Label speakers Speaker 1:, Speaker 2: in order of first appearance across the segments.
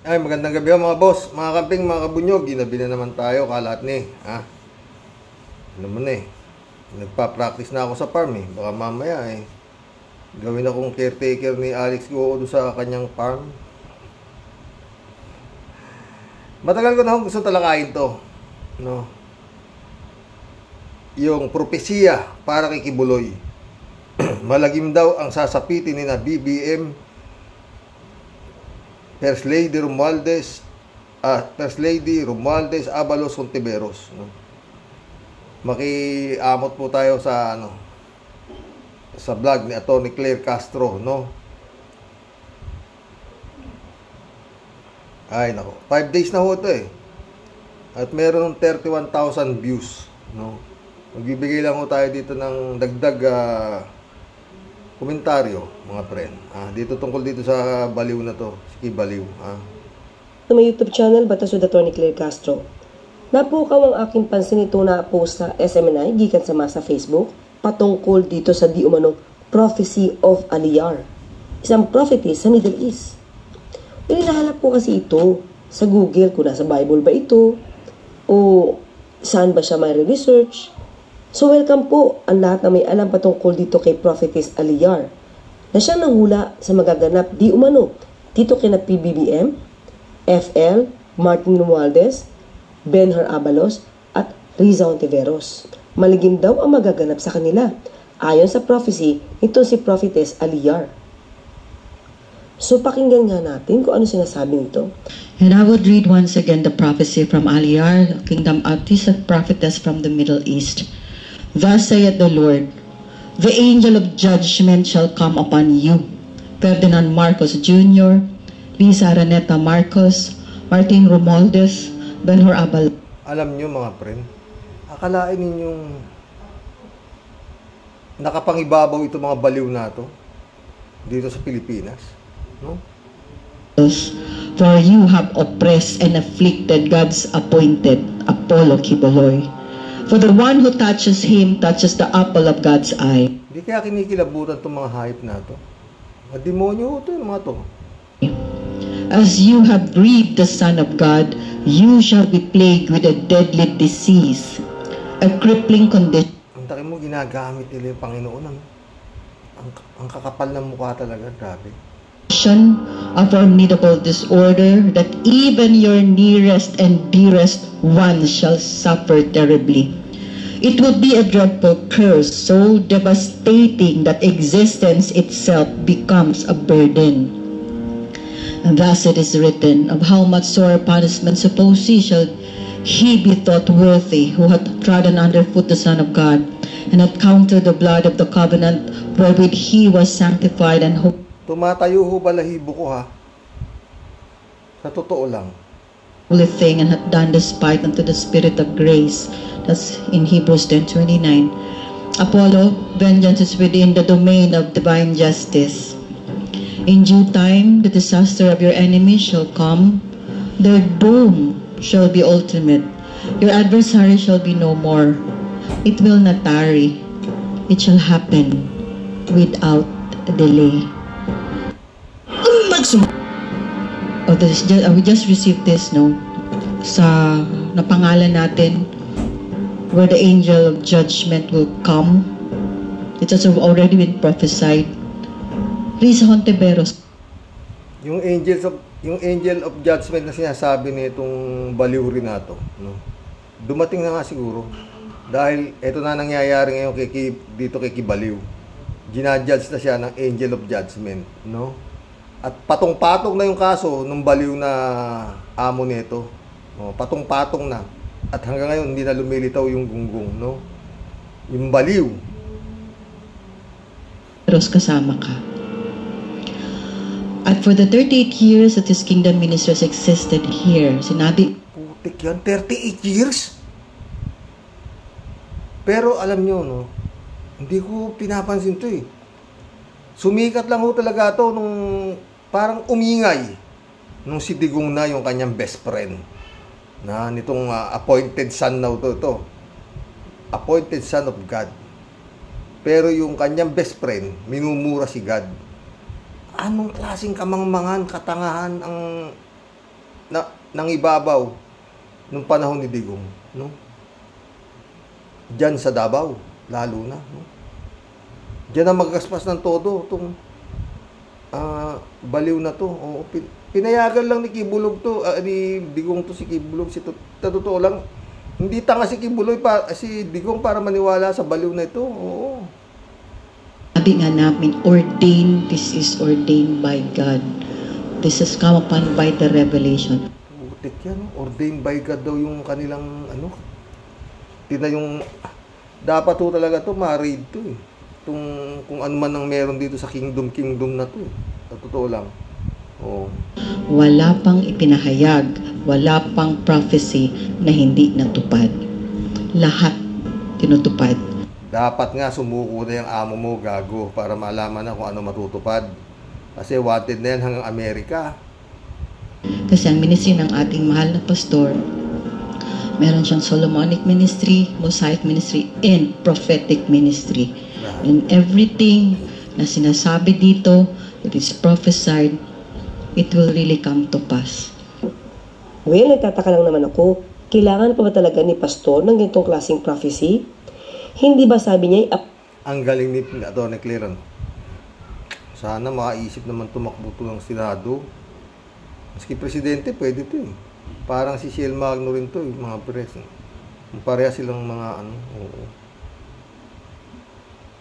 Speaker 1: Ay, magandang gabi mga boss, mga kamping, mga kabunyog. Ginabi na naman tayo, kalat ni. Ano mo na eh. Nagpa-practice na ako sa farm eh. Baka mamaya eh. Gawin akong caretaker ni Alex Go doon sa kanyang farm. Matagal ko na akong gusto talakayin to. No? Yung propesya para kay Kibuloy. Malagim daw ang sasapitin ni na BBM First Lady Romualdez Abalos Hontiveros, no? Makiamot po tayo sa sa vlog ni Atty. Claire Castro, no? Ay nako, 5 days na ho ito eh. At meron ng 31,000 views, no? Magbibigay lang ho tayo dito ng dagdag komentaryo, mga friend. Dito tungkol dito sa baliw na to, si Baliw.
Speaker 2: Sa may YouTube channel, Batas with Atty. Claire Castro. Napukaw ang aking pansin ito na post sa SMNI, gikan sa Facebook, patungkol dito sa di umanong Prophecy of Aliyar, isang prophetess sa Middle East. Hinahanap po kasi ito sa Google kung nasa Bible ba ito, o saan ba siya may research. So welcome po ang lahat na may alam patungkol dito kay Prophetess Aliyar, na siyang nanghula sa magaganap di umano dito kina PBBM, FL, Martin Romualdez, Benhur Abalos at Riza Hontiveros. Maligim daw ang magaganap sa kanila ayon sa prophecy nito si Prophetess Aliyar. So pakinggan nga natin kung ano sinasabi nito.
Speaker 3: And I would read once again the prophecy from Aliyar, the kingdom artist and prophetess from the Middle East. Thus saith the Lord, the angel of judgment shall come upon you, Ferdinand Marcos Jr., Lisa Araneta Marcos, Martin Romualdez, Benhur Abalos.
Speaker 1: Alam nyo mga friend, akalain ninyong nakapangibabaw ito mga baliw na to dito sa Pilipinas, no?
Speaker 3: For you have oppressed and afflicted God's appointed Apollo Kibuloy. For the one who touches him touches the apple of God's eye.
Speaker 1: Hindi kaya kinikilabutan itong mga hype na to. Mga demonyo ito yung mga to.
Speaker 3: As you have grieved the Son of God, you shall be plagued with a deadly disease, a crippling condition.
Speaker 1: Ang taki mo, ginagamit nila yung Panginoon. Ang kakapal ng mukha talaga, grabe.
Speaker 3: A formidable disorder that even your nearest and dearest ones shall suffer terribly. It would be a dreadful curse, so devastating that existence itself becomes a burden. And thus it is written, of how much sore punishment suppose shall he be thought worthy who hath trodden underfoot the Son of God, and hath counted the blood of the covenant wherewith he was sanctified and hope.
Speaker 1: Tumatayo ho balahibo ko ha. Sa totoo lang.
Speaker 3: Holy thing and hath done despite unto the Spirit of grace. That's in Hebrews 10:29. Apollo, vengeance is within the domain of divine justice. In due time, the disaster of your enemies shall come. Their doom shall be ultimate. Your adversary shall be no more. It will not tarry. It shall happen without delay. We just received this, no? Sa napangalan natin, where the angel of judgment will come. It has already been prophesied. Riza Hontiveros.
Speaker 1: Yung angel of judgment na sinasabi nitong baliw rin na to, no? Dumating na nga siguro. Dahil ito na nangyayari ngayon dito kay Kibaliw. Ginajudge na siya ng angel of judgment, no? At patong-patong na yung kaso ng baliw na amo nito. No? Patong-patong na. At hanggang ngayon hindi na lumilitaw yung gunggong, no? Yung baliw.
Speaker 3: Pero kasama ka. At for the 38 years that his kingdom ministers existed here, sinabi,
Speaker 1: putik yan, 38 years? Pero alam nyo, no? Hindi ko pinapansin to eh. Sumikat lang ho talaga to nung parang umingay nung si Digong na yung kanyang best friend na nitong appointed son na to. Appointed son of God. Pero yung kanyang best friend, minumura si God. Anong klaseng kamangmangan, katangahan ang nangibabaw nung panahon ni Digong, no? Diyan sa Davao, lalo na, no? Diyan ang magkaspas ng todo itong baliw na to. Oo, pinayagan lang ni Quibulog to, ni Digong to, si Quibulog, totoo lang, hindi tanga si Quibulog, si Digong para maniwala sa baliw na ito. Oo.
Speaker 3: Sabi nga namin, ordained, this is ordained by God. This has come upon by the revelation.
Speaker 1: Butik yan, ordained by God daw yung kanilang, yung, dapat to talaga to, ma-read to eh. Kung ano man ang meron dito sa kingdom na to eh. Totoo lang. Oo.
Speaker 3: Wala pang ipinahayag, wala pang prophecy na hindi natupad. Lahat tinutupad.
Speaker 1: Dapat nga sumuko na yung amo mo, gago, para malaman na kung ano matutupad. Kasi wanted na yan hanggang Amerika.
Speaker 3: Kasi ang ministry ng ating mahal na pastor, meron siyang Solomonic ministry, Mosaic ministry, and prophetic ministry. And everything na sinasabi dito, it is prophesied, it will really come to pass.
Speaker 2: Well, nagtataka lang naman ako, kailangan pa ba talaga ni pastor ng ganitong klaseng prophecy? Hindi ba sabi niya,
Speaker 1: ang galing ni Atty. Claire. Sana makaisip naman tumakbo to ng Senado. Maski presidente, pwede to eh. Parang si Ciel Magno rin to eh, mga pres. Pareha silang mga oo.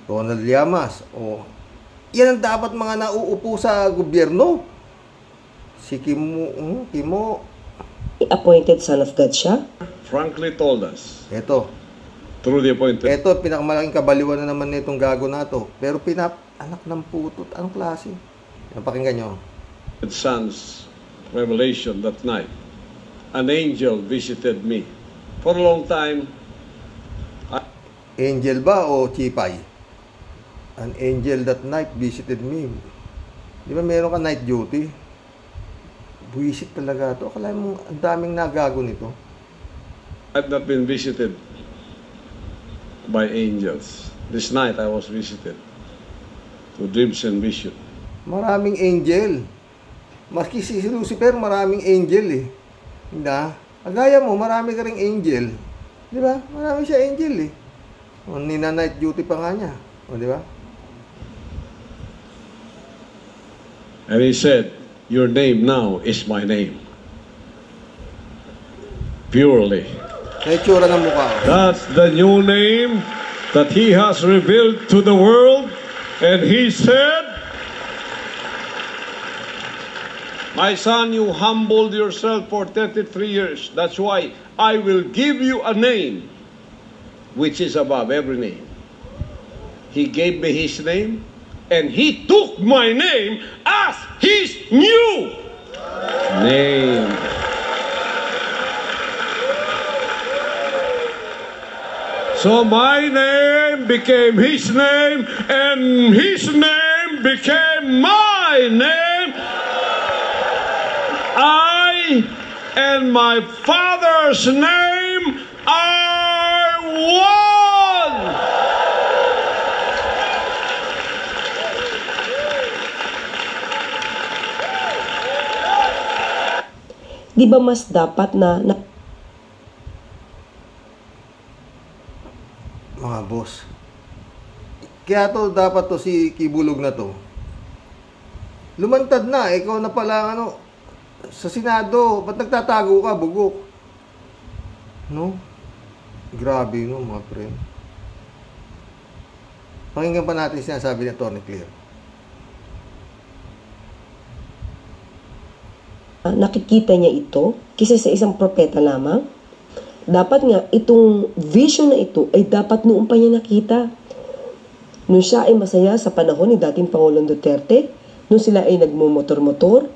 Speaker 1: Ronald Llamas, yan ang dapat mga nauupo sa gobyerno. Si Kimo.
Speaker 2: appointed son of God siya?
Speaker 4: Frankly told us.
Speaker 1: Ito.
Speaker 4: Through the appointed.
Speaker 1: Ito, pinakamalaking kabaliwan na naman nitong gago na to. Pero anak ng putot. Anong klase? Napakinggan nyo.
Speaker 4: Son's revelation that night. An angel visited me. For a long time.
Speaker 1: Angel ba o chipay? An angel that night visited me. Di ba meron ka night duty? Buisit talaga to. Akala mo ang daming nagago nito.
Speaker 4: I've not been visited by angels. This night I was visited to dreams and vision.
Speaker 1: Maraming angel. Maski si Lucifer, maraming angel eh. Hindi. Agaya mo, marami ka ring angel. Di ba? Marami siya angel eh. Nina-night duty pa nga niya. O, di ba?
Speaker 4: And he said, your name now is my name. Purely.
Speaker 1: Naitsura ng mukha.
Speaker 4: That's the new name that he has revealed to the world. And he said, my son, you humbled yourself for 33 years. That's why I will give you a name which is above every name. He gave me his name, and he took my name as his new name. So my name became his name, and his name became my name. I and my Father's name are one.
Speaker 2: Di ba mas dapat na
Speaker 1: Mga boss. Kaya to, dapat to si Quibulog na to. Lumantad na. Ikaw na pala, sa Senado. Ba't nagtatago ka, bugok? No? Grabe, no, mga friend. Pakinggan pa natin sinasabi ni Atty. Claire.
Speaker 2: nakikita niya ito kaysa sa isang propeta lamang? Dapat nga, itong vision na ito ay dapat noon pa niya nakita. Nung siya ay masaya sa panahon ni dating Pangulong Duterte, nung sila ay nagmumotor-motor,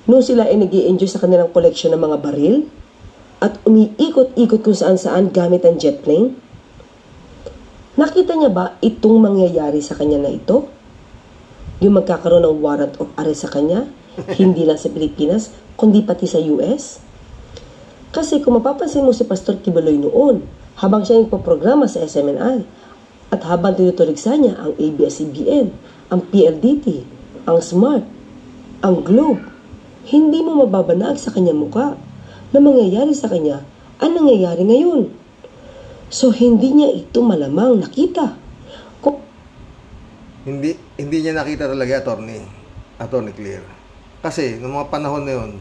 Speaker 2: nung sila ay nag-i-enjoy sa kanilang koleksyon ng mga baril, at umiikot-ikot kung saan-saan gamit ang jet plane. Nakita niya ba itong mangyayari sa kanya na ito? Yung magkakaroon ng warrant of arrest sa kanya, hindi lang sa Pilipinas, kundi pati sa US? Kasi kung mapapansin mo si Pastor Quiboloy noon, habang siya nagpo-programa sa SMNI, at habang tinuturigsa niya ang ABS-CBN, ang PLDT, ang SMART, ang Globe, hindi mo mababanag sa kanyang muka na mangyayari sa kanya ang nangyayari ngayon. So, hindi niya ito malamang nakita.
Speaker 1: Hindi niya nakita talaga, Attorney Claire. Kasi, noong mga panahon na yun,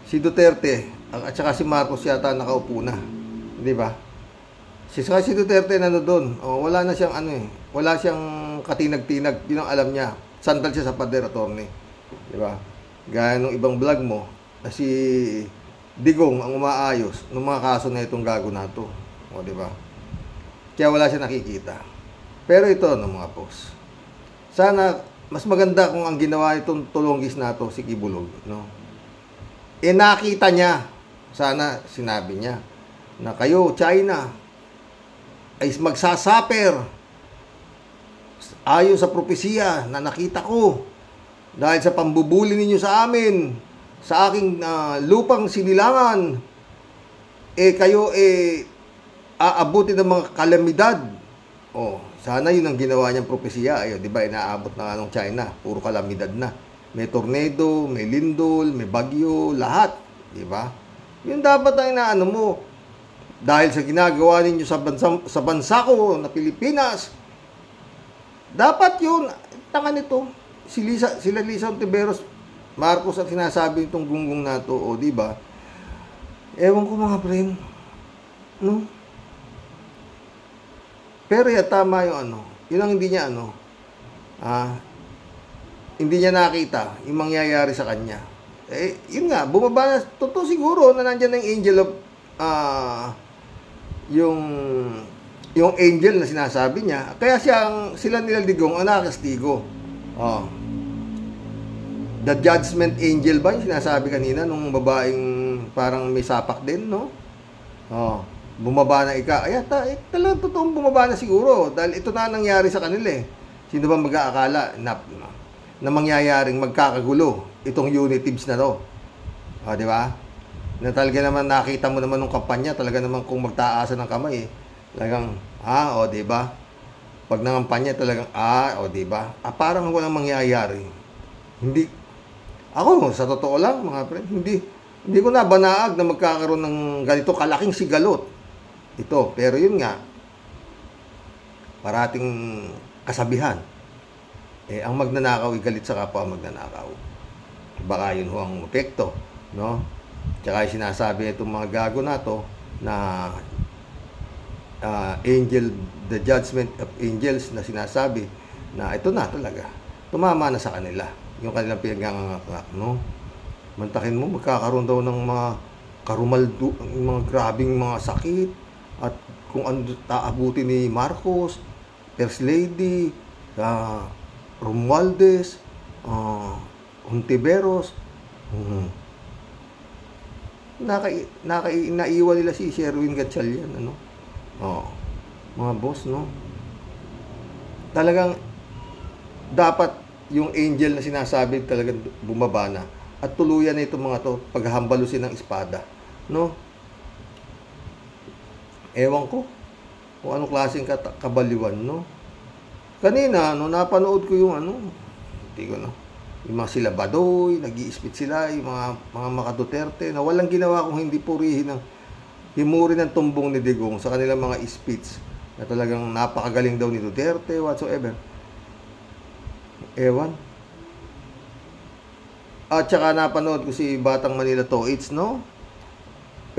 Speaker 1: si Duterte at saka si Marcos yata nakaupo na. Di ba? Si Duterte doon. Wala na siyang wala siyang katinag-tinag. Yun ang alam niya. Sandal siya sa pader, Attorney. Di ba? Gaya nung ibang vlog mo, na si Digong ang umaayos ng mga kaso na itong gago na ito. Di ba? Kaya wala siya nakikita. Pero ito, mga boss. Sana, mas maganda kung ang ginawa itong tulonggis na ito, si Kibulog, no? Nakita niya, sana sinabi niya, na kayo, China, ay magsasaper ayon sa propesiya na nakita ko dahil sa pambubuli ninyo sa amin, sa aking lupang sinilangan, kayo, aabutin ng mga kalamidad. Sana yun ang ginawa niyang propesiya. Di ba, inaabot na ng China. Puro kalamidad na. May tornado, may lindol, may bagyo, lahat. Di ba? Yun dapat ang inaano mo. Dahil sa ginagawa ninyo sa bansa ko na Pilipinas, dapat yun, tanga nito. Sila Lisa Ontiveros, Marcos ang sinasabi itong gunggong na to. Di ba? Ewan ko mga friend. No? Pero tama yung yun ang hindi niya hindi niya nakita yung mangyayari sa kanya. Yun nga, bumaba na, totoo siguro na nandiyan na yung angel of, yung angel na sinasabi niya. Kaya sila nila Digong ang nakakastigo. The judgment angel ba yung sinasabi kanina nung babaeng parang may sapak din, no? Bumaba na talagang totoong bumaba na siguro dahil ito na nangyari sa kanila Sino ba mag-aakala na mangyayaring magkakagulo itong unitives na to? Di ba? Na talaga naman nakita mo naman nung kampanya, talaga naman kung magtaasan ng kamay talagang, di ba? Pag nangampanya talagang, di ba? Parang walang mangyayari. Hindi, ako, sa totoo lang, mga friend, hindi ko na banaag na magkakaroon ng ganito kalaking sigalot. Ito, pero yun nga, parating kasabihan, ang magnanakaw galit sa kapwa magnanakaw. Baka yun ho ang epekto, no? Tsaka yung sinasabi itong mga gago na to, na the judgment of angels na sinasabi, na ito na talaga, tumama na sa kanila, yung kanilang pinagangangakak, no? Mantakin mo, magkakaroon daw ng mga karumaldo, mga grabing mga sakit, at kung ano taabutin ni Marcos, First Lady, Romualdez, Ontiveros, naiwan nila si Sherwin Gatchalian, mga boss, no? Talagang dapat yung angel na sinasabi talagang bumaba na at tuluyan na itong mga to paghambalusin ng espada, no? Ewan ko kung anong klaseng kabaliwan, no? Kanina, napanood ko yung yung mga sila Badoy, nag-i-spit sila, yung mga Duterte, na walang ginawa kung hindi purihin himurin ng tumbong ni Digong sa kanilang mga speech na talagang napakagaling daw ni Duterte, whatsoever. Ewan. At saka napanood ko si Batang Manila Toits, no?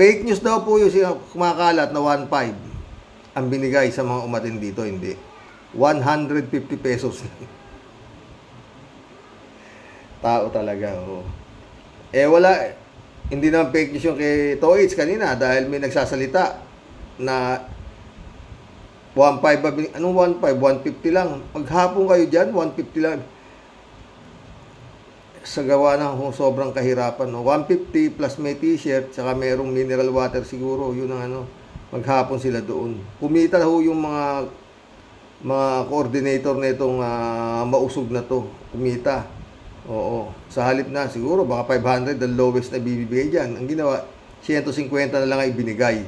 Speaker 1: Fake news daw po yung kumakalat na 1.5 ang binigay sa mga umatin dito, hindi. 150 pesos. Tao talaga, wala. Hindi naman fake news yung kay Toits kanina dahil may nagsasalita na 1.5, anong 1.5? 150 lang. Maghapon kayo dyan, 150 lang. Sa gawa ng sobrang kahirapan, no? 150 plus may t-shirt, saka merong mineral water siguro, yun ang maghapon sila doon. Kumita ho yung mga coordinator na itong mausog na to. Kumita. Oo. Sa halip na, siguro, baka 500, the lowest na bibigay dyan. Ang ginawa, 150 na lang ay binigay.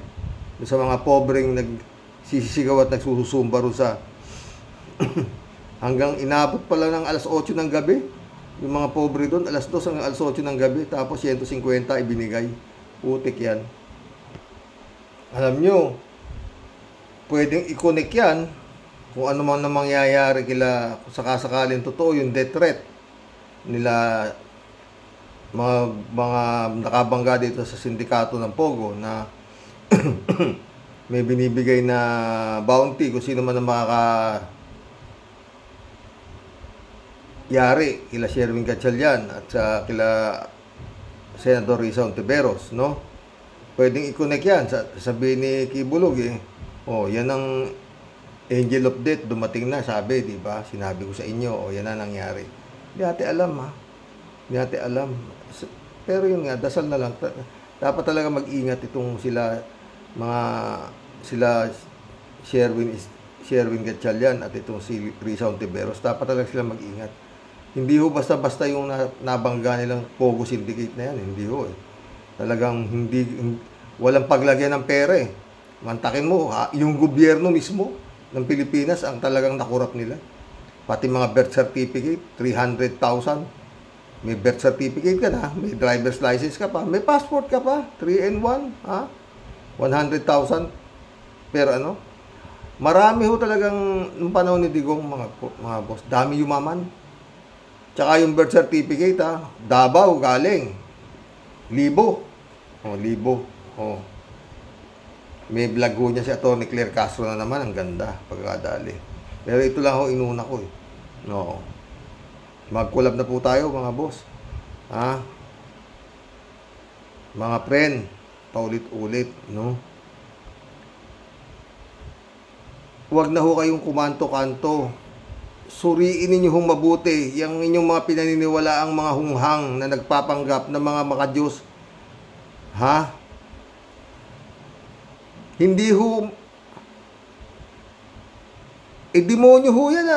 Speaker 1: Sa mga pobreng nagsisigaw at nagsususumba ro sa hanggang inabot pala ng alas 8 ng gabi. Yung mga pobre doon, alas 2 hanggang alas 8 ng gabi, tapos 150 ibinigay. Putik yan. Alam nyo, pwedeng i-connect yan kung ano man na mangyayari kila, kung sakasakaling totoo yung death threat nila, mga nakabangga dito sa sindikato ng Pogo na may binibigay na bounty kung sino man ang makakayari kila Sherwin Gatchalian at sa kila Senator Risa Ontiveros, no? Pwedeng i-connect yan. Sabihin ni Kibulog yan ang angel of death, dumating na, sabi, di ba? Sinabi ko sa inyo, yan na nangyari. Hindi natin alam, ha? Hindi natin alam. Pero yun nga, dasal na lang. Dapat talaga mag-ingat itong sila Sherwin Gatchalian at itong si Risa Ontiveros. Dapat talaga sila mag-ingat. Hindi ho basta-basta yung nabangga nilang Pogo Syndicate na yan. Hindi ho Talagang walang paglagyan ng pera Mantakin mo, yung gobyerno mismo ng Pilipinas ang talagang nakurap nila. Pati mga birth certificate, 300,000. May birth certificate ka na, may driver's license ka pa, may passport ka pa, 3-in-1, 100,000. Pero marami ho talagang nung panahon ni Digong mga boss, dami yumaman. Tsaka yung birth certificate Davao galing. Libo. Libo. May vlog ho niya si Atty. Claire Castro na naman, ang ganda pagkakadali. Pero ito lang ho inuna ko No. Mag-collab na po tayo mga boss. Mga friend, paulit-ulit, no? Huwag na ho kayong kumanto-kanto. Suriin ninyo hong mabuti yung inyong mga pinaniniwala ang mga hunghang na nagpapanggap ng mga makadiyos. Hindi ho demonyo ho yan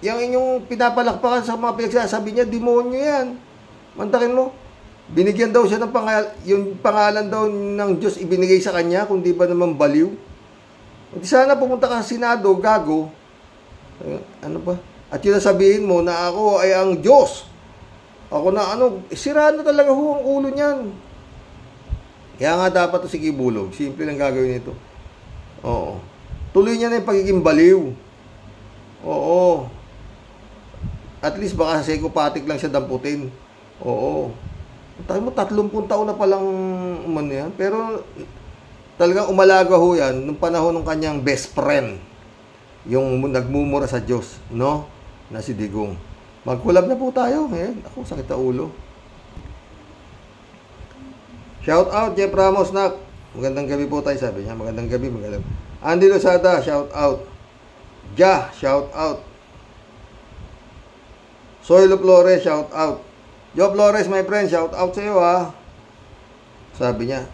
Speaker 1: Yung inyong pinapalakpakan sa mga pinagsasabi niya, demonyo yan. Mantakin mo. Binigyan daw siya ng yung pangalan daw ng Diyos ibinigay sa kanya, kung di ba naman baliw. Di sana pumunta ka sa Senado, gago. Ano ba? At yun sabihin mo na ako ay ang Diyos. Ako na sira na talaga ho ang ulo niyan. Kaya nga dapat si Kibulog, simple lang gagawin nito. Tuloy niya na yung pagiging baliw. At least baka psychopathic lang siya damputin. Tayo mo 30 taon na palang yan. Pero talagang umalaga ho yan nung panahon ng kanyang best friend. Yung nagmumura sa Diyos, no? Na si Digong. Mag-collab na po tayo. Ako, sakit na ulo. Shout out, Jeff Ramos, nak. Magandang gabi po tayo, sabi niya. Magandang gabi, Andy Lozada, shout out. Shout out. Soylo Flores, shout out. Joe Flores, my friend, shout out sa iyo, Sabi niya,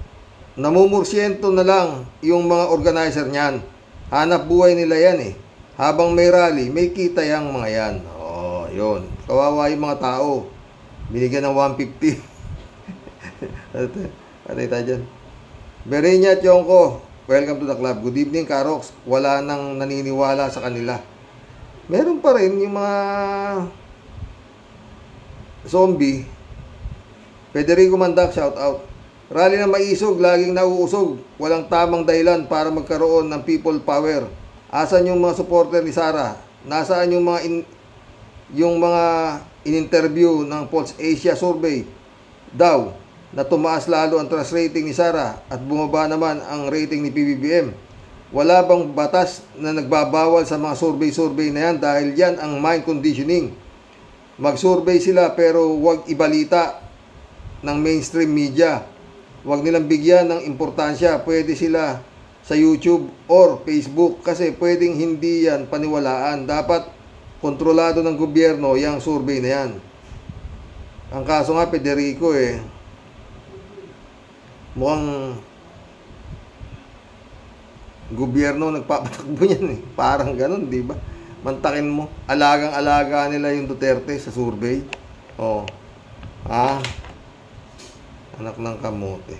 Speaker 1: namumursyento na lang yung mga organizer niyan. Hanap buhay nila yan Habang may rally, may kita yung mga yan. Yun. Kawawa yung mga tao. Binigyan ng 150. Patay tayo dyan. Berenya Chongko, welcome to the club. Good evening, Karox. Wala nang naniniwala sa kanila. Meron pa rin yung mga zombie. Federico Mandak, shout out. Rally na maisog, laging nauusog. Walang tamang dahilan para magkaroon ng people power. Asan yung mga supporter ni Sara? Nasaan yung mga in-interview ng Pulse Asia Survey daw na tumaas lalo ang trust rating ni Sara at bumaba naman ang rating ni PBBM? Wala bang batas na nagbabawal sa mga survey na yan dahil yan ang mind conditioning? Mag-survey sila pero huwag ibalita ng mainstream media. Huwag nilang bigyan ng importansya. Pwede sila sa YouTube or Facebook kasi pwedeng hindi yan paniwalaan. Dapat kontrolado ng gobyerno yung survey na yan. Ang kaso nga, Federico mukhang gobyerno nagpapatakbo yan Parang ganun, di ba? Mantakin mo, alagang-alaga nila yung Duterte sa survey. Anak ng kamote.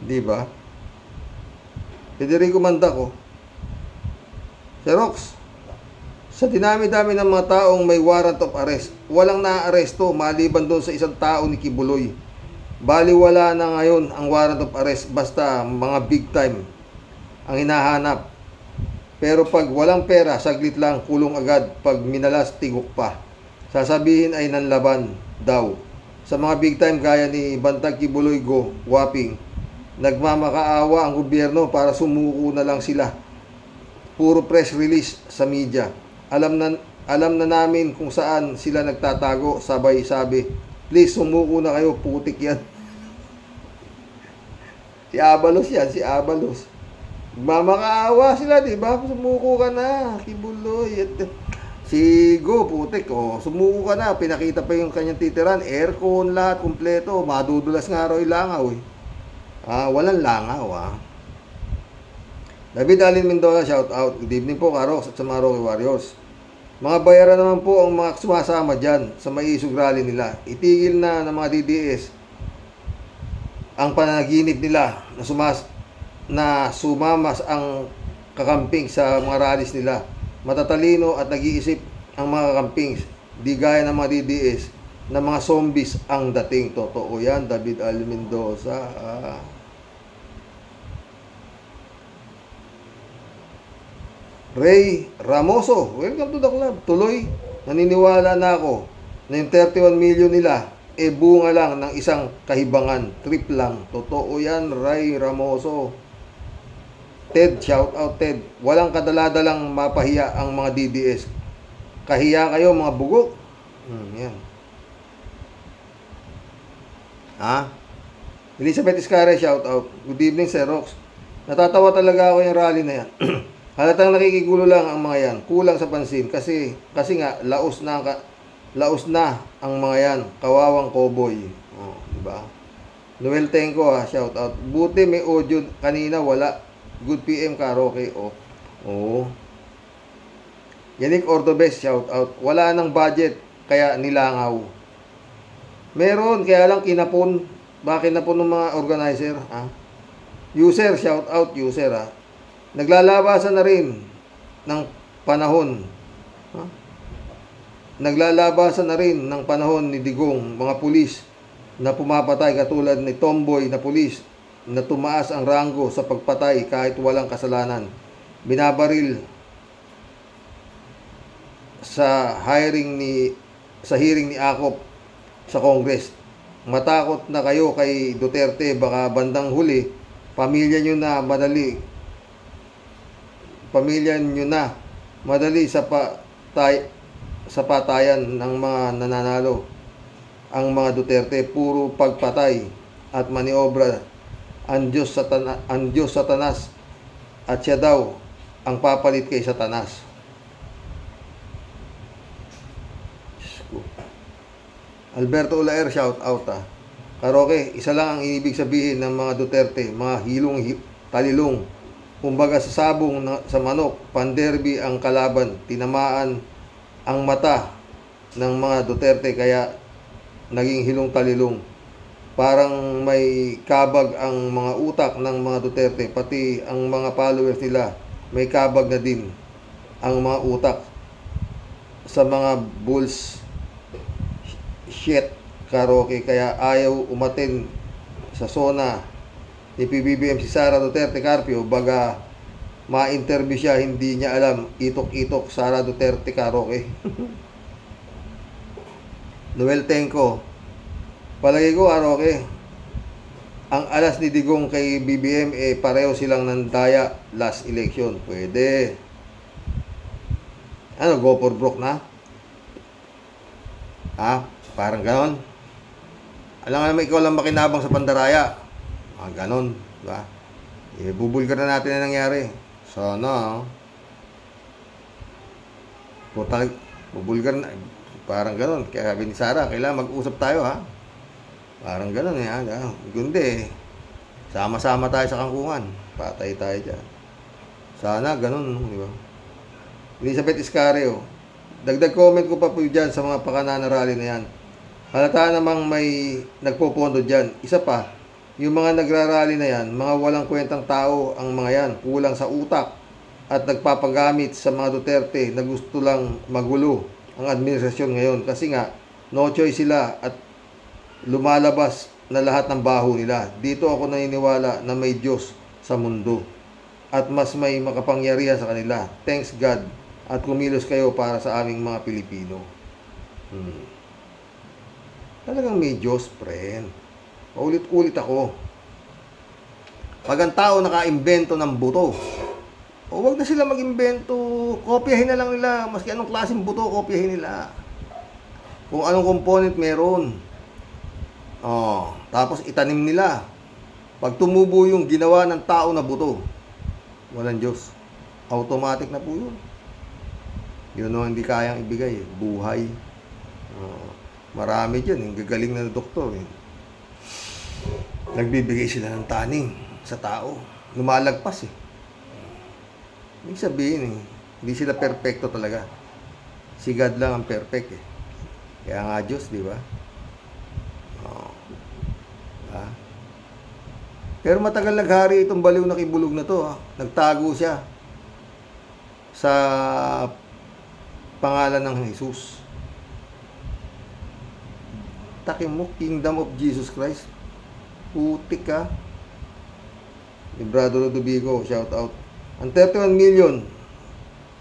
Speaker 1: Di ba? Federico Mandaco. Xerox. Sa dinami-dami ng mga taong may warrant of arrest, walang naaaresto maliban doon sa isang tao ni Kibuloy. Baliwala na ngayon ang warrant of arrest, basta mga big time ang hinahanap. Pero pag walang pera, saglit lang, kulong agad. Pag minalas, tigok pa. Sasabihin ay nanlaban daw. Sa mga big time gaya ni Bantag Kibuloy Go, Waping, nagmamakaawa ang gobyerno para sumuko na lang sila. Puro press release sa media. Alam na namin kung saan sila nagtatago, sabay sabi, please sumuko na kayo, putik yan. Si Abalos yan, si Abalos. Mamakaawa sila, di ba? Sumuko ka na, Kibuloy. Si Go, putik, sumuko ka na. Pinakita pa yung kanyang titiran, aircon, lahat, kumpleto. Madudulas nga raw yung langaw, eh. Walang langaw, David Alin Mendoza, shout out. Good evening po, Karox at sa mga Rocky Warriors. Mga bayaran naman po ang mga sumasama dyan sa maisog rally nila. Itigil na ng mga DDS ang pananaginip nila na sumamas ang kakamping sa mga rallies nila. Matatalino at nag-iisip ang mga kakamping. Di gaya ng mga DDS na mga zombies ang dating. Totoo yan, David Alin Mendoza. Ray Ramoso, welcome to the club. Tuloy, naniniwala na ako na yung 31 million nila bunga lang ng isang kahibangan. Trip lang. Totoo yan, Ray Ramoso. Ted, shout out Ted. Walang kadaladalang mapahiya ang mga DDS. Kahiya kayo mga bugok. Yan. Elizabeth Iscare, shout out. Good evening, Sir Rox. Natatawa talaga ako yung rally na yan. Halatang nakikigulo lang ang mga yan. Kulang sa pansin kasi nga laos na ang mga yan. Kawawang cowboy. Diba? Noel Tenko, shout out. Buti may audio kanina, wala. Good PM karaoke. Yannick Ordobes, shout out. Wala nang budget kaya nilangaw. Meron kaya lang kinapon. Bakit napon ng mga organizer? User, shout out user. Naglalabasan na rin ng panahon. Naglalabasan na rin ng panahon ni Digong, mga pulis na pumapatay katulad ni Tomboy na pulis na tumaas ang ranggo sa pagpatay kahit walang kasalanan. Binabaril sa hearing ni Akop sa Congress. Matakot na kayo kay Duterte, baka bandang huli pamilya nyo na madali sa patayan ng mga nananalo. Ang mga Duterte puro pagpatay at maniobra. Ang Diyos Satanas at siya daw ang papalit kay Satanas. Alberto Ulaer, shout out. Karoke, isa lang ang ibig sabihin ng mga Duterte, mga talilong. Kumbaga sa sabong sa manok, panderby ang kalaban, tinamaan ang mata ng mga Duterte kaya naging hilong talilong. Parang may kabag ang mga utak ng mga Duterte, pati ang mga followers nila may kabag na din ang mga utak sa mga bulls shit, Karoke, kaya ayaw umatin sa zona ni PBBM si Sara Duterte Carpio, baga ma-interview siya, hindi niya alam, itok-itok Sara Duterte Karoke. Noel Tenko, palagi ko Karoke, ang alas ni Digong kay BBM pareho silang nandaya last election. Pwede. Go for broke na? Parang ganon. Alam nga naman, ikaw lang makinabang sa pandaraya. Ganon, diba? Bubulgar na natin na nangyari. Sana, bubulgar na. Parang ganon. Kaya sabi ni Sara, kailangan mag-usap tayo, Parang ganon, Gundi, sama-sama tayo sa kangkungan. Patay tayo dyan. Sana, ganon, di ba? Elizabeth Iscareo, dagdag comment ko pa po dyan sa mga pakanana rally na yan. Halata namang may nagpopondo dyan. Isa pa, yung mga nagrarally na yan, mga walang kwentang tao ang mga yan. Kulang sa utak at nagpapagamit sa mga Duterte na gusto lang magulo ang administrasyon ngayon kasi nga no choice sila at lumalabas na lahat ng baho nila. Dito ako naniniwala na may Diyos sa mundo at mas may makapangyarihan sa kanila. Thanks God at kumilos kayo para sa aming mga Pilipino. Talagang may Diyos, friend. Paulit-ulit ako. Pag ang tao naka-imbento ng buto, o wag na sila mag-imbento, kopyahin na lang nila. Maski anong klaseng buto, kopyahin nila. Kung anong component meron. Tapos itanim nila. Pag tumubo yung ginawa ng tao na buto, walang Diyos. Automatic na po yun. Yun o, hindi kayang ibigay. Buhay. Marami dyan. Yung gagaling na doktor. Nagbibigay sila ng taning sa tao. Lumalagpas eh. Ibig sabihin hindi sila perfecto talaga. Si God lang ang perfect eh. Kaya nga Diyos, di ba? Pero matagal naghari itong baliw na kibulog na to. Nagtago siya sa pangalan ng Jesus. Takin mo, Kingdom of Jesus Christ. Putik ka. Librado Ludovico, shout out. Ang 31 million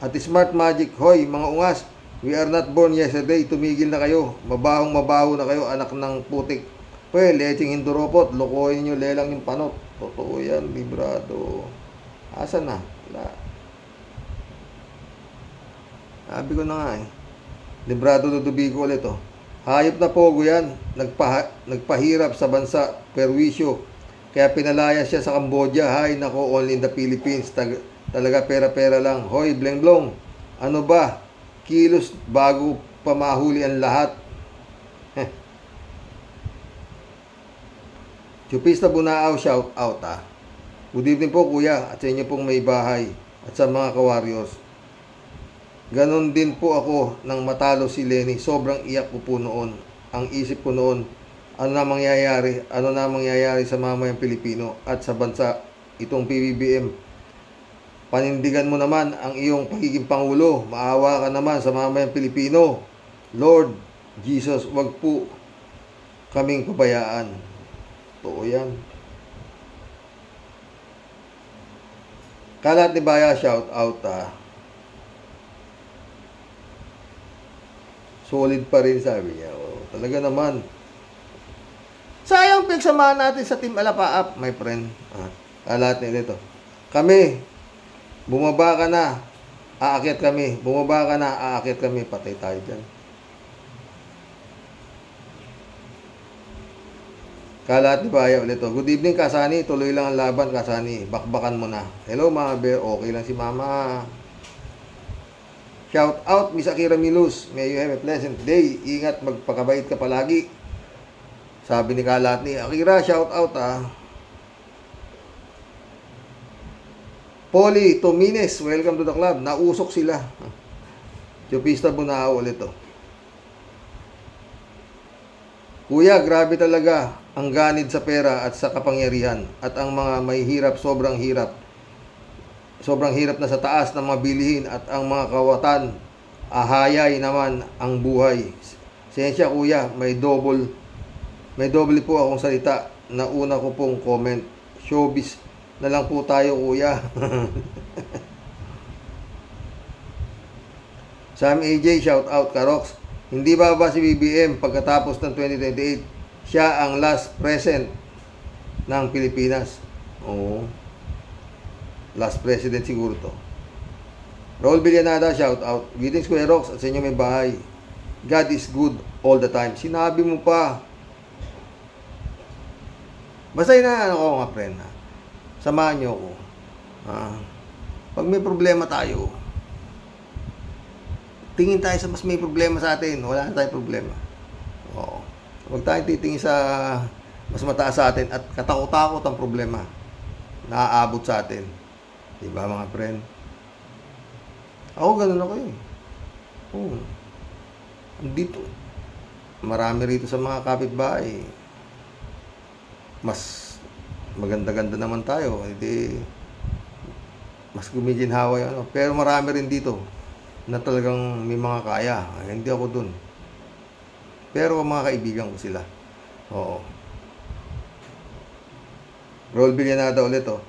Speaker 1: at Smart Magic, hoy mga ungas, we are not born yesterday, tumigil na kayo, mabaho na kayo, anak ng putik. Well, leching hinduropot, lokohin nyo, lelang yung panot. Totoo yan, librado. Asa na? Wala. Sabi ko na nga eh. Librado Ludovico ulit oh. Hayop na pogo yan, nagpahirap sa bansa, perwisyo. Kaya pinalaya siya sa Cambodia. Hay, nako, only in the Philippines. Talaga pera-pera lang. Hoy, bleng-blong. Ano ba? Kilos bago pa mahuli ang lahat. Chupista Bunaaw, shout out ah. Good evening po kuya at sa inyo pong may bahay at sa mga ka-warriors. Ganon din po ako nang matalo si Lenny. Sobrang iyak ko po noon. Ang isip ko noon, ano na mangyayari sa mamayang Pilipino at sa bansa itong PBBM. Panindigan mo naman ang iyong pagiging pangulo. Maawa ka naman sa mamayang Pilipino. Lord Jesus, wag po kaming pabayaan. Totoo yan. Kalat ni Baya, shout out ah. Solid pa rin sabi niya. Talaga naman. Sayang pigsamahan natin sa Team Alapaap, my friend. Kalat nila ito. Kami, bumaba ka na, aakyat kami. Bumaba ka na, aakyat kami. Patay tayo dyan. Kalat ni Baya ulit ito. Good evening, Kasani. Tuloy lang ang laban, Kasani. Bakbakan mo na. Hello, mga bear. Okay lang si Mama. Shout out, Miss Akira Milus. May you have a pleasant day. Ingat, magpakabait ka palagi. Sabi ni Kalat ni Akira, shout out ah. Polly Tomines, welcome to the club. Nausok sila. Chupista Bunao ulit to. Kuya, grabe talaga ang ganid sa pera at sa kapangyarihan. At ang mga may hirap, sobrang hirap. Sobrang hirap na sa taas ng mga bilihin at ang mga kawatan. Ahayay naman ang buhay. Sensya kuya, may double po akong salita. Nauna ko pong comment. Showbiz na lang po tayo kuya. Sam AJ, shout out Karox. Hindi ba si BBM pagkatapos ng 2028 siya ang last president ng Pilipinas? Oo. Last president siguro to. Raul Villanada, shout out. Greetings Kuya Rox at sa inyo may bahay. God is good all the time. Sinabi mo pa. Basta yun na ako mga friend. Samahan nyo ako. Pag may problema tayo, tingin tayo sa mas may problema sa atin. Wala na tayong problema. Oo. Huwag tayong titingin sa mas mataas sa atin at katakot-takot ang problema na aabot sa atin. Diba mga friend? Ako ganun ako eh. Oo. Dito. Marami rito sa mga kapitbahay. Mas maganda-ganda naman tayo. Hindi mas gumiginhawa yung ano. Pero marami rin dito na talagang may mga kaya. Ay, hindi ako dun. Pero mga kaibigan ko sila. Oo. Raul Villanada ulit, oh.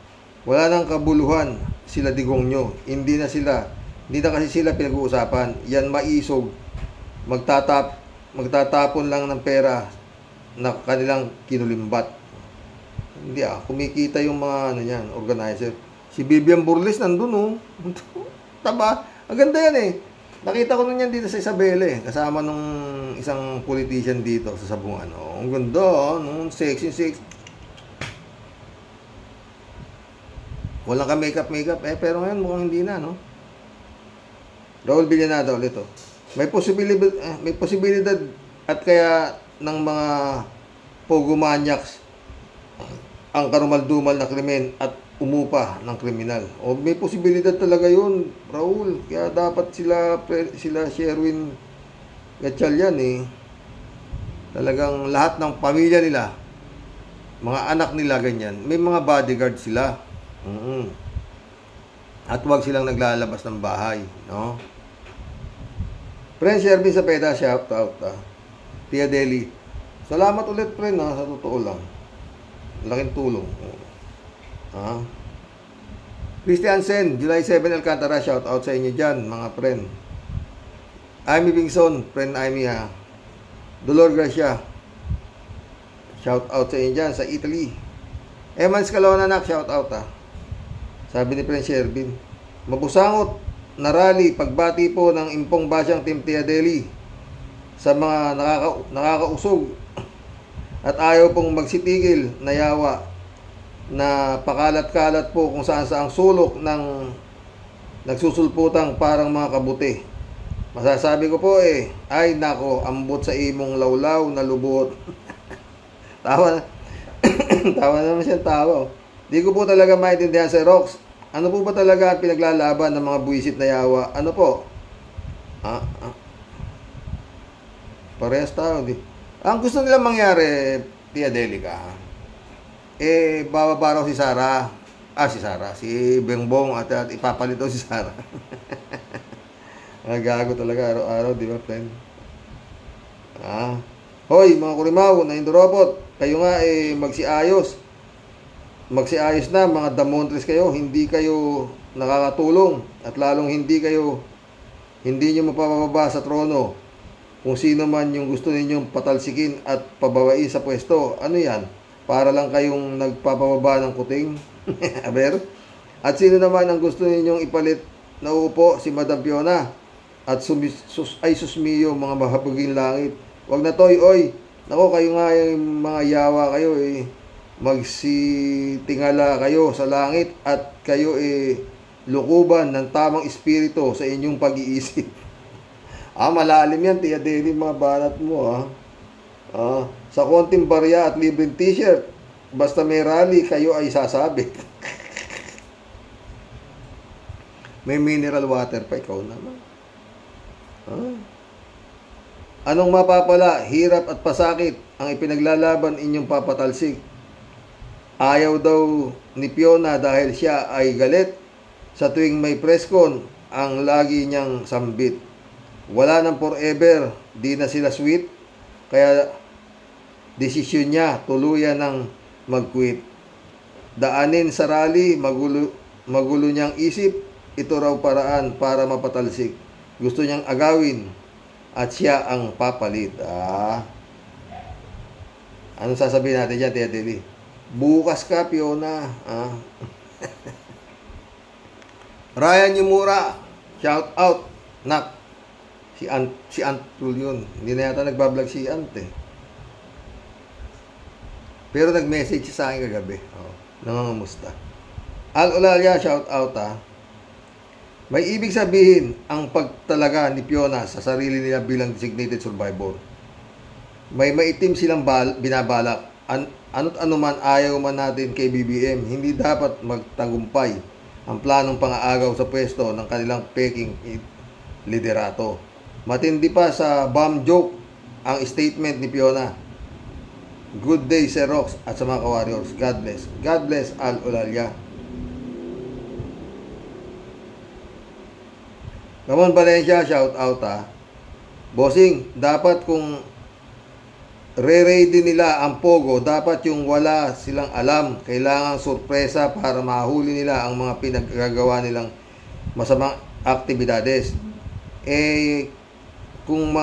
Speaker 1: Wala nang kabuluhan sila Digong nyo. Hindi na kasi sila pinag-uusapan. Yan maisog. Magtatapon lang ng pera na kanilang kinulimbat. Hindi kumikita yung mga ano yan, organizer. Si Vivian Burles nandun, oh. Taba. Ang ganda yan eh. Nakita ko nun yan dito sa Isabela eh. Kasama nung isang politician dito sa Sabungan. Oh, ang ganda, nung sexy. Walang ka makeup pero ngayon mukhang hindi na, no? Raul Villanada ulit, oh. May posibilidad at kaya ng mga pogomaniacs ang karumaldumal na krimen at umupa ng kriminal. O may posibilidad talaga yun, Raul. Kaya dapat sila Sherwin Gatchalian eh. Talagang lahat ng pamilya nila, mga anak nila ganyan, may mga bodyguard sila. At wag silang naglalabas ng bahay, no? Friend Sherwin Sapeda, shout out Tia Deli. Salamat ulit, friend, sa totoo lang. Laking tulong. Christian Sen, July 7 Alcantara, shout out sa inyo dyan, mga friend. Amy Bingson, friend Amy Dolor Gracia, shout out sa inyo dyan, sa Italy. Eman Scalona, shout out Sabi ni friend Sherwin, mabusangot na rally pagbati po ng Impong Basyang Team Tia Deli sa mga nakakausog at ayaw pong magsitigil na yawa na pakalat-kalat po kung saan sa ang sulok ng nagsusulputang parang mga kabuti. Masasabi ko po ay nako, ambot sa imong lawlaw na lubot. Tawa naman siya, tawa. Di ko po talaga maintindihan si Rox. Ano po ba talaga ang pinaglalaban ng mga buwisit na yawa? Ano po? Parehas tao. Ang gusto nilang mangyari, Tia Delica, bababa raw si Sara. Si Bengbong at ipapalit daw si Sara. Gago talaga araw-araw, di ba, friend? Hoy, mga kurimaw na Indorobot, kayo nga magsiayos na, mga damontres kayo, hindi kayo nakakatulong at lalong hindi nyo mapapababa sa trono kung sino man yung gusto ninyong patalsikin at pabawain sa pwesto. Ano yan? Para lang kayong nagpapababa ng kuting? Aber? At sino naman ang gusto ninyong ipalit na upo? Si Madam Fiona at susmiyo mga mahabaging langit. Wag na toy, oy. Nako, kayo nga yung mga yawa kayo magsitingala kayo sa langit at kayo lukuban ng tamang espiritu sa inyong pag-iisip. Malalim yan, Tia Deli, mga balat mo, sa konting barya at libreng t-shirt, basta may rally, kayo ay sasabit. May mineral water pa, ikaw naman. Anong mapapala, hirap at pasakit ang ipinaglalaban inyong papatalsik? Ayaw daw ni Fiona dahil siya ay galit sa tuwing may presscon ang lagi niyang sambit. Wala nang forever, di na sila sweet, kaya desisyon niya tuluyan ng mag-quit. Daanin sa rally, magulo niyang isip, ito raw paraan para mapatalsik. Gusto niyang agawin at siya ang papalit. Anong sasabihin natin dyan, Tia Deli? Bukas ka, Fiona. Ryan Yumura, shout out. Nak, si Ant yun. Hindi na yata nagbablog si Ant Pero nag-message sa akin kagabi. Nangangamusta. Al Olalia, shout out May ibig sabihin ang pagtalaga ni Fiona sa sarili nila bilang designated survivor. May maitim silang binabalak. Ano't ano man ayaw man natin kay BBM, hindi dapat magtagumpay ang planong pang-aagaw sa pwesto ng kanilang peking liderato. Matindi pa sa bomb joke ang statement ni Fiona. Good day, Sir Rox, at sa mga ka-warriors. God bless. God bless, Al Olalia. Ramon Valencia, shout out ha. Bossing, dapat kung re-ready nila ang Pogo, dapat yung wala silang alam. Kailangan sorpresa para mahuli nila ang mga pinaggagawa nilang masamang aktibidades. Kung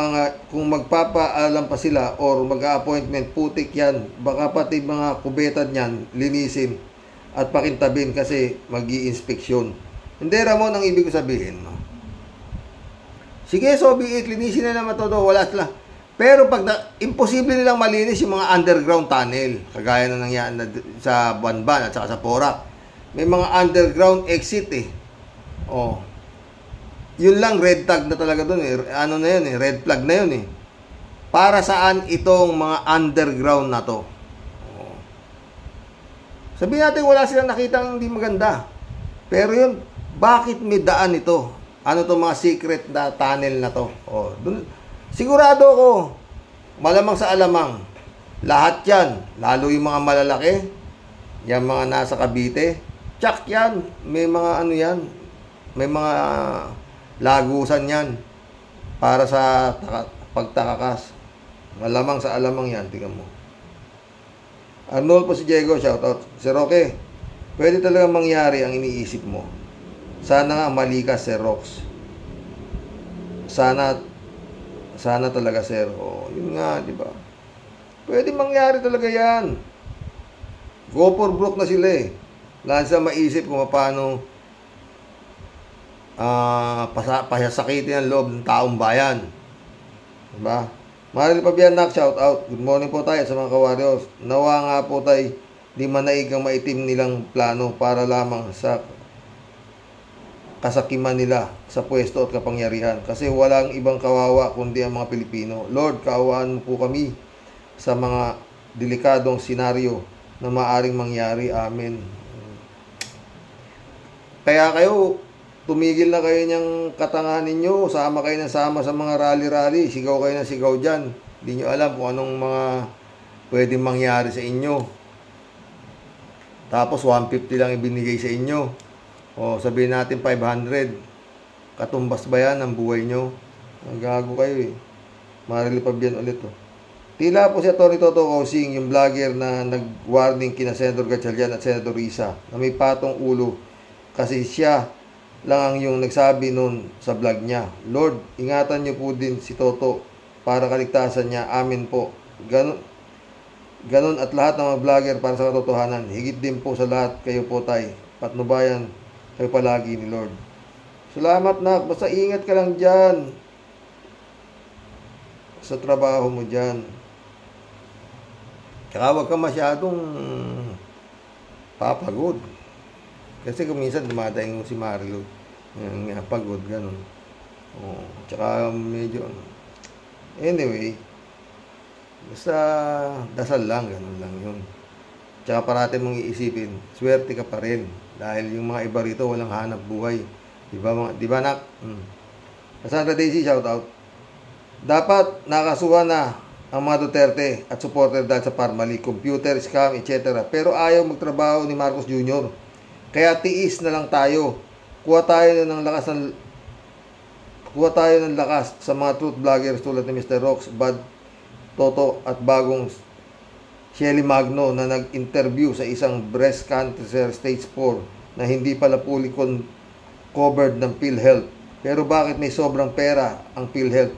Speaker 1: magpapaalam pa sila or mag-appointment, putik yan. Baka pati mga kubetan yan, linisin at pakintabin kasi mag-i-inspeksyon. Hindi, Ramon, ang ibig ko sabihin, no? Sige, so be it, linisin na naman todo, wala sila. Pero pag imposible nilang malinis yung mga underground tunnel, kagaya na nangyari sa Banban at saka sa Porac. May mga underground exit eh. Oh. Yun lang, red tag na talaga doon eh. Ano na yun eh, red flag na yun eh. Para saan itong mga underground na to? Oh. Sabihin natin wala silang nakitang hindi maganda. Pero yun, bakit may daan ito? Ano to mga secret na tunnel na to? Oh, dun, sigurado ko, malamang sa alamang, lahat yan, lalo yung mga malalaki, yung mga nasa Cavite, tsak yan, may mga ano yan, may mga lagusan yan para sa pagtakakas. Malamang sa alamang yan, tingnan mo. Arnold po si Diego, shoutout. Sir Roque, pwede talaga mangyari ang iniisip mo. Sana nga mali ka, Sir Rox. Sana talaga, Sir. Oh, yun nga, di ba? Pwede mangyari talaga yan. Go for broke na sila eh. Wala sa maisip kung paano pasasakitin ang loob ng taong bayan. Diba? Maril Pabianak, shout out. Good morning po tayo sa mga kawaryos. Nawa nga po tayo di manaig ang maitim nilang plano para lamang sa kasakiman nila sa pwesto at kapangyarihan. Kasi walang ibang kawawa kundi ang mga Pilipino. Lord, kaawaan mo po kami sa mga delikadong senaryo na maaring mangyari. Amen. Kaya kayo, tumigil na kayo niyang katangahan ninyo. Sama kayo na sama sa mga rally-rally. Sigaw kayo na sigaw dyan. Hindi nyo alam kung anong mga pwedeng mangyari sa inyo. Tapos 150 lang ibinigay sa inyo. O sabihin natin 500. Katumbas ba yan ang buhay nyo? Gago kayo eh. Marili pa biyan ulit oh. Tila po si Atty. Toto Kausing, yung vlogger na nag-warning kina Senator Gatchalian at Senator Risa na may patong ulo kasi siya lang ang yung nagsabi nun sa vlog niya. Lord, ingatan niyo po din si Toto para kaligtasan niya. Amin po. Ganon at lahat ng mga vlogger para sa katotohanan. Higit din po sa lahat kayo po tay. Patnubayan kayo palagi ni Lord. Salamat nak. Basta ingat ka lang dyan. Sa trabaho mo dyan. Kaya huwag ka masyadong papagod. Kasi kung minsan dumadaing mo si Marilo. Nga, pagod, ganun. Oh, tsaka medyo, anyway, basta dasal lang, ganun lang yun. Tsaka parati mong iisipin, swerte ka pa rin. Dahil yung mga iba rito, walang hanap buhay. Diba nak? Cassandra Daisy, shout out. Dapat nakasuhan na ang mga Duterte at supporter dahil sa Parmali, computer, scam, etc. Pero ayaw magtrabaho ni Marcos Jr. Kaya tiis na lang tayo. Kuha tayo ng lakas sa mga truth vloggers tulad ni Mr. Rox, Bad Toto at bagong Shelly Magno na nag-interview sa isang breast cancer stage 4 na hindi pala fully covered ng PhilHealth. Pero bakit may sobrang pera ang PhilHealth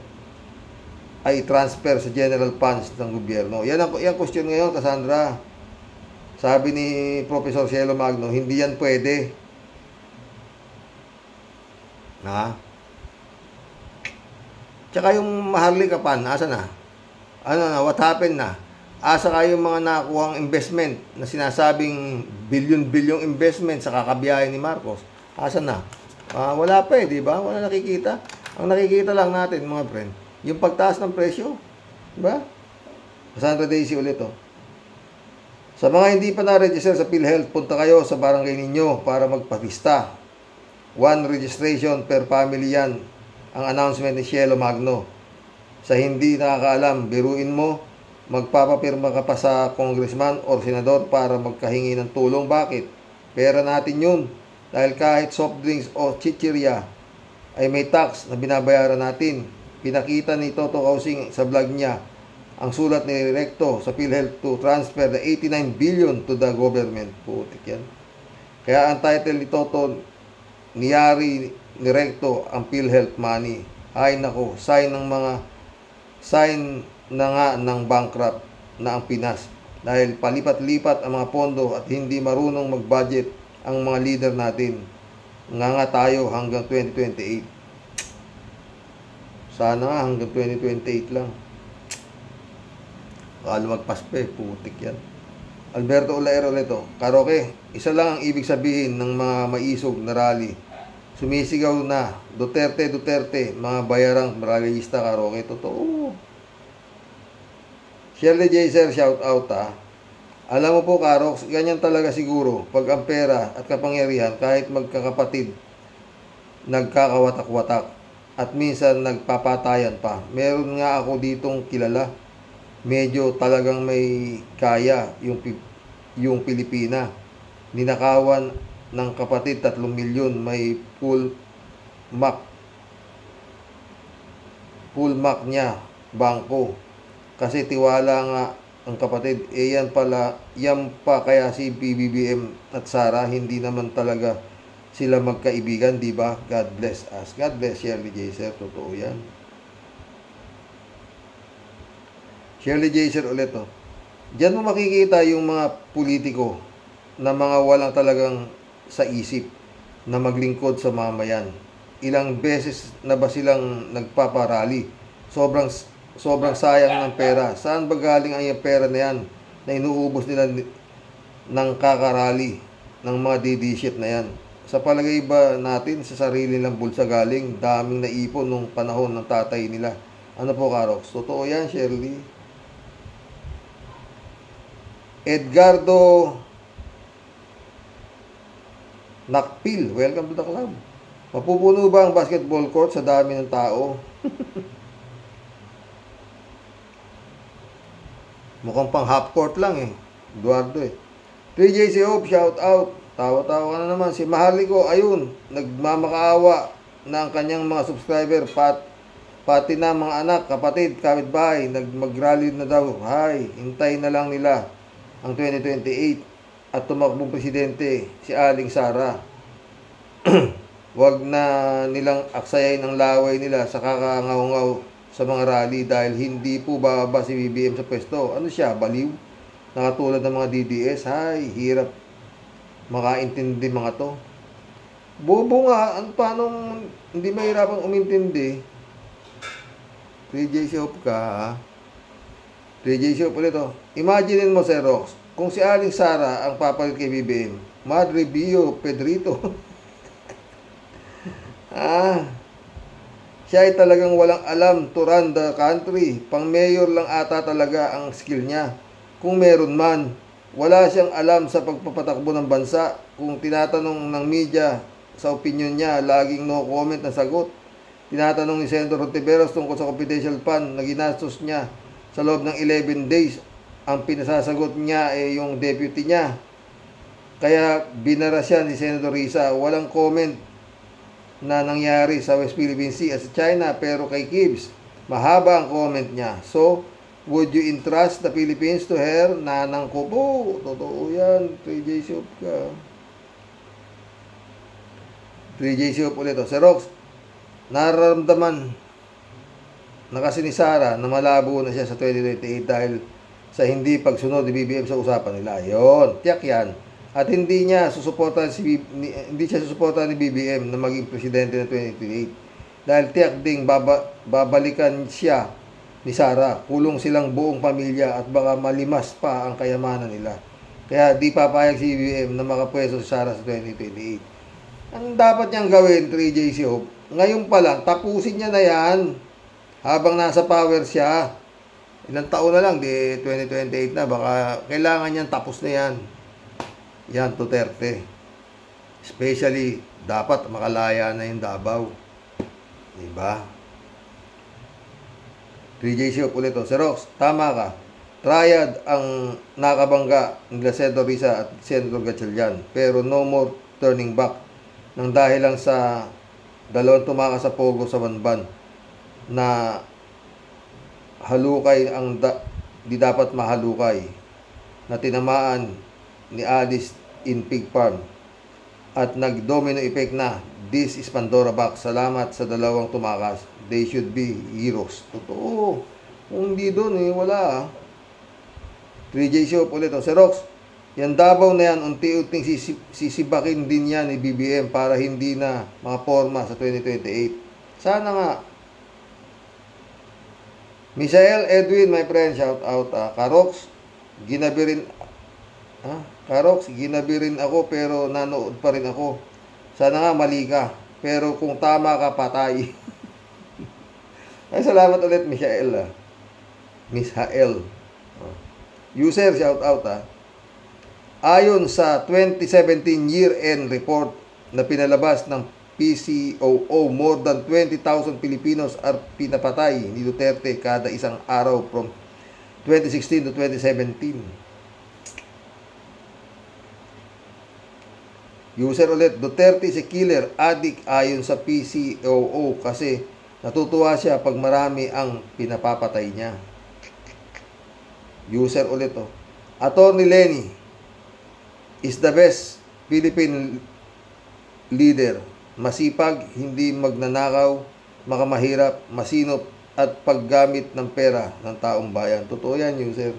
Speaker 1: ay transfer sa general funds ng gobyerno? Yan ang question ngayon, Cassandra. Sabi ni Professor Cielo Magno, hindi yan pwede. Na? Tsaka yung Maharlika Pan, asa na? Ano na, what happened na? Asa kayong mga nakuhang investment na sinasabing billion-billion investment sa kakabiyahe ni Marcos? Asa na? Wala pa eh, di ba? Wala nakikita. Ang nakikita lang natin, mga friend, yung pagtaas ng presyo. Di ba? Cassandra Daisy ulit, oh. Sa mga hindi pa na-register sa PhilHealth, punta kayo sa barangay ninyo para magpapista. 1 registration per family yan. Ang announcement ni Cielo Magno. Sa hindi nakakaalam, biruin mo, magpapapirma ka pa sa congressman or senador para magkahingi ng tulong. Bakit? Pera natin yun. Dahil kahit soft drinks o chichirya, ay may tax na binabayaran natin. Pinakita ni Toto Kausing sa vlog niya ang sulat ni Recto sa PhilHealth to transfer the 89 billion to the government. Putik yan. Kaya ang title ni Toto, niyari ni Recto ang PhilHealth money. Ay nako, sign na nga ng bankrupt na ang Pinas. Dahil palipat-lipat ang mga pondo at hindi marunong mag-budget ang mga leader natin. Nga tayo hanggang 2028. Sana nga hanggang 2028 lang. Baka lumagpas pa putik yan. Alberto Olaero nito, Karoke, isa lang ang ibig sabihin ng mga maisog na rally. Sumisigaw na, Duterte, Duterte, mga bayarang rallyista, Karoke, totoo. Shirley J. Sir, shout out Alam mo po, Karox, ganyan talaga siguro pag ang pera at kapangyarihan kahit magkakapatid nagkakawatak-watak at minsan nagpapatayan pa. Meron nga ako ditong kilala. Medyo talagang may kaya yung Pilipina. Ninakawan ng kapatid 3 milyon, may full mark niya, bangko. Kasi tiwala nga ang kapatid, yan pa kaya si BBM at Sara, hindi naman talaga sila magkaibigan, di ba? God bless us. God bless Shirley J. Sir, totoo yan. Shirley J. Sir ulit, Diyan mo makikita yung mga politiko na mga walang talagang sa isip na maglingkod sa mamayan. Ilang beses na ba silang nagpaparally? Sobrang sayang ng pera. Saan ba galing ang pera na yan na inuubos nila ng kakarally ng mga DD na yan? Sa palagay ba natin sa sarili nilang bulsa galing? Daming naipon nung panahon ng tatay nila. Ano po, Karox? Totoo yan, Shirley. Edgardo Nakpil, welcome to the club. Mapupuno ba ang basketball court sa dami ng tao? Mukhang pang half court lang Eduardo 3JC Hope, shout out. Tawa-tawa ka na naman. Si Maharliko, ayun, nagmamakaawa na ang kanyang mga subscriber, pati na mga anak, kapatid, kapitbahay, mag-rally na daw. Hay, hintay na lang nila ang 2028 at tumakbong presidente si Aling Sara. Wag na nilang aksayain ang laway nila sa kakangaw-ngaw sa mga rally dahil hindi po bababa si BBM sa pwesto. Ano siya, baliw? Nakatulad ng mga DDS. Hay, hirap makaintindi mga to. Bobo nga, paano hindi mahirapang umintindi? 3JC Hope ka, 3JC Hope ulit Imagine mo, Sir Rox, kung si Aling Sara ang papalit kay BBM, Madre Bio Pedrito. Siya ay talagang walang alam to run the country. Pang mayor lang ata talaga ang skill niya. Kung meron man, wala siyang alam sa pagpapatakbo ng bansa. Kung tinatanong ng media sa opinion niya, laging no comment na sagot. Tinatanong ni Senator Hontiveros tungkol sa confidential fund na ginastos niya sa loob ng 11 days. Ang pinasasagot niya ay yung deputy niya. Kaya binara siya ni Senator Risa. Walang comment na nangyari sa West Philippine Sea at sa China, pero kay Gibbs, mahaba ang comment niya. So, would you entrust the Philippines to her? Nanang ko po. Totoo yan. 3JC Hope ka. 3JC Hope ulit. Sir Rox, nararamdaman na kasi ni Sara na malabo na siya sa 2028 dahil sa hindi pagsunod ni BBM sa usapan nila. Yon, tiyak yan. At hindi siya susuportahan ni BBM na maging presidente ng 2028. Dahil tiyak ding babalikan siya ni Sara. Kulong silang buong pamilya at baka malimas pa ang kayamanan nila. Kaya di papayag si BBM na makapwesto si Sara sa 2028. Ang dapat niyang gawin, 3JC Hope, ngayon pa lang, tapusin niya na yan. Habang nasa power siya. Ilang taon na lang, di 2028 na. Baka kailangan niyang tapos na yan. Yan, Duterte. Especially, dapat makalaya na yung Davao. Diba? 3JC ulit. Sir Rox, tama ka. Triad ang nakabangga nila Senator Risa at Senator Gatchalian. Pero no more turning back. Nang dahil lang sa Dalawang tumakas sa Pogo sa Banban na halukay ang di dapat mahalukay, na tinamaan ni Alice in Pig Farm at nag-domino effect na. This is Pandora Box. Salamat sa dalawang tumakas. They should be heroes. Totoo. Kung hindi doon wala 3J Shop ulit. Sir Rox, yan Davao na yan, unti-unting sisibakin din yan ni BBM para hindi na mga forma sa 2028. Sana nga. Misael Edwin, my friend, shout out. Karox, ginabi rin ako pero nanood pa rin ako. Sana nga mali ka. Pero kung tama ka, patay. Ay, salamat ulit, Misael. Misael. User, shout out. Ayon sa 2017 year-end report na pinalabas ng PCOO, more than 20,000 Filipinos are pinapatay ni Duterte kada isang araw from 2016 to 2017. User ulit, Duterte is a killer, addict ayon sa PCOO kasi natutuwa siya pag marami ang pinapapatay niya. User ulit Attorney Lenny is the best Philippine leader. Masipag, hindi magnanakaw, makamahirap, masinop, at paggamit ng pera ng taong bayan. Totoo yan, user.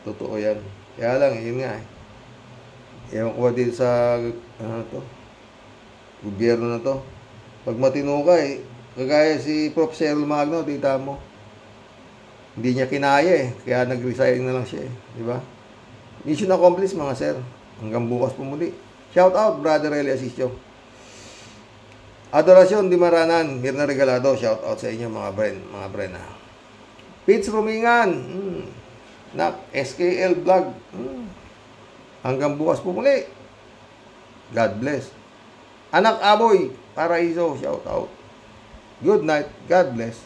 Speaker 1: Totoo yan. Kaya lang, yun nga ewan ko dito sa gobyerno na to. Pag matino ka kagaya si Prof. Cheryl Magno, tita mo, hindi niya kinaya kaya nag-resign na lang siya di ba? Mission accomplished mga sir. Hanggang bukas po muli. Shout out Brother Eli Asisio. Adorasyon Di Maranan, Mirna Regalado, shout out sa inyo mga bren. Pitch Rumingan, Nak SKL Vlog. Hanggang bukas po muli. God bless. Anak Aboy Paraiso, shout out. Good night. God bless.